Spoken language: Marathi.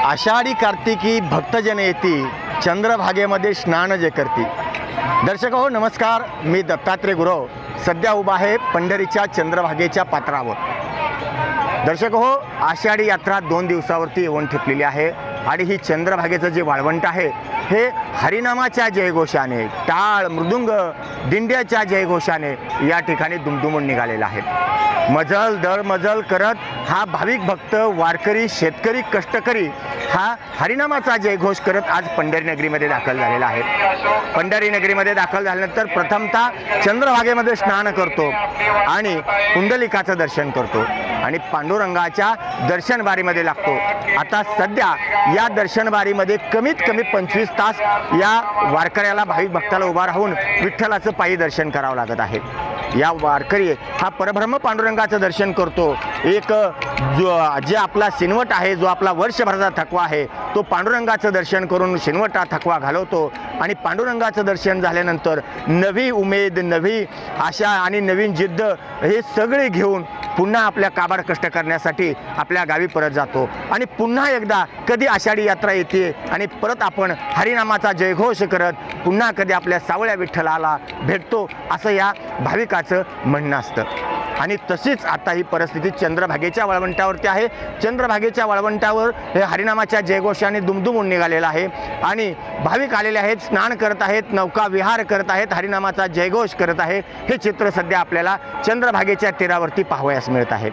आषाढी कार्तिकी भक्तजन येती चंद्रभागेमध्ये स्नान जे करती। दर्शक हो नमस्कार, मी दत्तात्रय गुरव सध्या उभा आहे पंढरीच्या चंद्रभागेच्या पात्रावर। दर्शक हो, आषाढी यात्रा 2 दिवसावरती येऊन ठेपलेली आहे आणि ही चंद्रभागेचं जे वाळवंट आहे हे हरिनामाच्या जयघोषाने, टाळ मृदुंग दिंड्याच्या जयघोषाने या ठिकाणी दुमदुमून निघालेला आहे। मजल दर मजल करत हा भाविक भक्त, वारकरी, शेतकरी, कष्टकरी हा हरिनामाचा जयघोष करत आज पंढरी नगरीमध्ये दाखल झालेला आहे। पंढरी नगरीमध्ये दाखल झाल्यानंतर प्रथमतः चंद्रभागेमध्ये स्नान करतो आणि कुंडलिकाचं दर्शन करतो आणि पांडुरंगाच्या दर्शनबारीमध्ये लागतो। आता सध्या या दर्शनबारीमध्ये कमीत कमी 25 तास या वारकऱ्याला, भाविक भक्ताला उभा राहून विठ्ठलाचं पायी दर्शन करावं लागत आहे। या वारकरी हा परब्रह्म पांडुरंगाचं दर्शन करतो। एक जे आपला शिनवट आहे, जो आपला वर्षभराचा थकवा आहे, तो पांडुरंगाचं दर्शन करून शिनवटा थकवा घालवतो आणि पांडुरंगाचं दर्शन झाल्यानंतर नवी उमेद, नवी आशा आणि नवीन जिद्द हे सगळे घेऊन पुन्हा आपल्या काबाड कष्ट करण्यासाठी आपल्या गावी परत जातो आणि पुन्हा एकदा कधी आषाढी यात्रा येते आणि परत आपण हरिनामाचा जयघोष करत पुन्हा कधी आपल्या सावळ्या विठ्ठलाला भेटतो, असं या भाविकाचं म्हणणं असतं। आणि तशीच आता ही परिस्थिती चंद्रभागेच्या वाळवंटावरती आहे। चंद्रभागेच्या वाळवंटावर हे हरिनामाच्या जयघोषाने दुमदुमून निघालेलं आहे आणि भाविक आलेले आहेत, स्नान करत आहेत, नौका विहार करत आहेत, हरिनामाचा जयघोष करत आहे। हे चित्र सध्या आपल्याला चंद्रभागेच्या तीरावरती पाहावयास मिळत आहे।